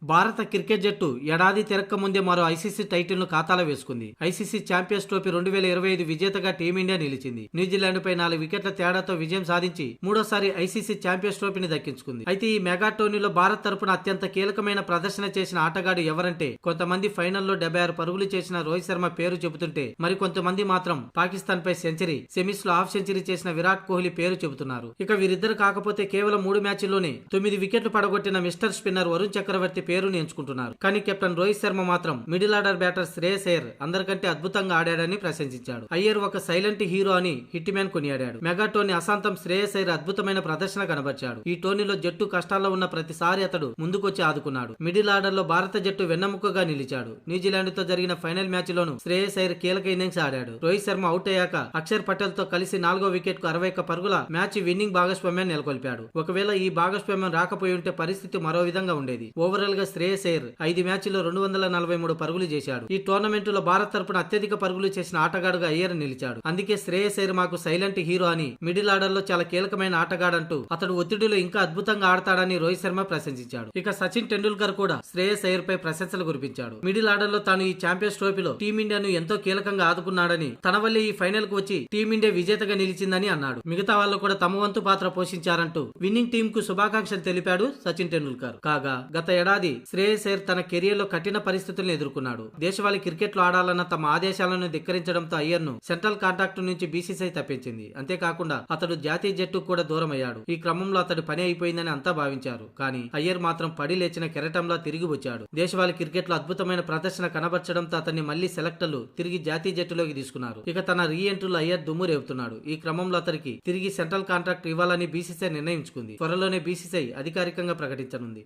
భారత క్రికెట్ జట్టు ఏడాది తిరక్క ముందే మరో ఐసీసీ టైటిల్ ను ఖాతాలో వేసుకుంది. ఐసీసీ ఛాంపియన్స్ ట్రోఫీ 2025 విజేతగా టీమిండియా నిలిచింది. న్యూజిలాండ్ పై 4 వికెట్ల తేడాతో విజయం సాధించి మూడోసారి ఐసీసీ ఛాంపియన్స్ ట్రోఫీని దక్కించుకుంది. అయితే ఈ మెగా టోర్నీలో భారత్ తరపున అత్యంత కీలకమైన ప్రదర్శన చేసిన ఆటగాడు ఎవరంటే కొంతమంది ఫైనల్లో 76 పరుగులు చేసిన రోహిత్ శర్మ పేరు చెబుతుంటే మరికొంతమంది మాత్రం పాకిస్తాన్ పై సెంచరీ, సెమీస్ లో హాఫ్ సెంచరీ చేసిన విరాట్ కోహ్లీ పేరు చెబుతున్నారు. ఇక వీరిద్దరు కాకపోతే కేవలం 3 మ్యాచ్ల్లోనే 9 వికెట్లు పడగొట్టిన మిస్టర్ స్పిన్నర్ వరుణ్ చక్రవర్తి పేరుని ఎంచుకుంటున్నారు. కానీ కెప్టెన్ రోహిత్ శర్మ మాత్రం middle order batter Shreyas Iyer అందరికంటే అద్భుతంగా ఆడాడని ప్రశంసించాడు. అయ్యర్ ఒక సైలెంట్ హీరో అని హిట్ మ్యాన్ కొనియాడాడు. మెగా టోర్నీ అశాంతం శ్రేయస్ అయ్యర్ అద్భుతమైన ప్రదర్శన కనబర్చాడు. ఈ టోర్నీలో జట్టు కష్టాల్లో ఉన్న ప్రతిసారి అతడు ముందుకొచ్చి ఆదుకున్నాడు. మిడిల్ ఆర్డర్ లో భారత జట్టు వెన్నెముకగా నిలిచాడు. న్యూజిలాండ్ తో జరిగిన ఫైనల్ మ్యాచ్ లోను శ్రేయస్ అయ్యర్ కీలక ఇన్నింగ్స్ ఆడాడు. రోహిత్ శర్మ అవుట్ అయ్యాక అక్షర్ పటేల్ తో కలిసి 4వ వికెట్ కు 61 పరుగుల మ్యాచ్ విన్నింగ్ భాగస్వామ్యాన్ని నెలకొల్పాడు. ఒకవేళ ఈ భాగస్వామ్యం రాకపోయి ఉంటే పరిస్థితి మరో విధంగా ఉండేది. ఓవరాల్ గా శ్రేయస్ అయ్యర్ 5 మ్యాచ్ల్లో 243 పరుగులు చేశాడు. ఈ టోర్నమెంట్ లో భారత్ తరపున అత్యధిక పరుగులు చేసిన ఆటగాడుగా అయ్యర్ నిలిచాడు. అందుకే శ్రేయస్ అయ్యర్ మాకు సైలెంట్ హీరో అని, మిడిల్ ఆర్డర్ లో చాలా కీలకమైన ఆటగాడంటూ అతడు ఒత్తిడిలో ఇంకా అద్భుతంగా ఆడతాడని రోహిత్ శర్మ ప్రశంసించాడు. ఇక సచిన్ టెండూల్కర్ కూడా శ్రేయస్ అయ్యర్ పై ప్రశంసలు కురిపించాడు. మిడిల్ ఆర్డర్ లో తాను ఈ ఛాంపియన్స్ ట్రోఫీలో టీమిండియాను ఎంతో కీలకంగా ఆదుకున్నాడని, తన వల్లే ఈ ఫైనల్ కు వచ్చి టీమిండియా విజేతగా నిలిచిందని అన్నాడు. మిగతా వాళ్ళు కూడా తమ వంతు పాత్ర పోషించారంటూ విన్నింగ్ టీం కు శుభాకాంక్షలు తెలిపాడు సచిన్ టెండూల్కర్. కాగా గత ఏడాది శ్రేయస్ అయ్యర్ తన కెరియర్ లో కఠిన పరిస్థితులను ఎదుర్కొన్నాడు. దేశవాళీ క్రికెట్ లో ఆడాలన్న తమ ఆదేశాలను ధిక్కరించడంతో అయ్యర్ ను సెంట్రల్ కాంట్రాక్ట్ నుంచి బీసీసీఐ తప్పించింది. అంతేకాకుండా అతడు జాతీయ జట్టుకు కూడా దూరం అయ్యాడు. ఈ క్రమంలో అతడి పని అయిపోయిందని అంతా భావించారు. కానీ అయ్యర్ మాత్రం పడి లేచిన కెరటంలా తిరిగి వచ్చాడు. దేశవాళీ క్రికెట్ లో అద్భుతమైన ప్రదర్శన కనబర్చడంతో అతన్ని మళ్లీ సెలెక్టర్లు తిరిగి జాతీయ జట్టులోకి తీసుకున్నారు. ఇక తన రీ ఎంట్రీలో అయ్యర్ దుమ్ము రేపుతున్నాడు. ఈ క్రమంలో అతడికి తిరిగి సెంట్రల్ కాంట్రాక్ట్ ఇవ్వాలని బీసీసీఐ నిర్ణయించుకుంది. త్వరలోనే బీసీసీఐ అధికారికంగా ప్రకటించనుంది.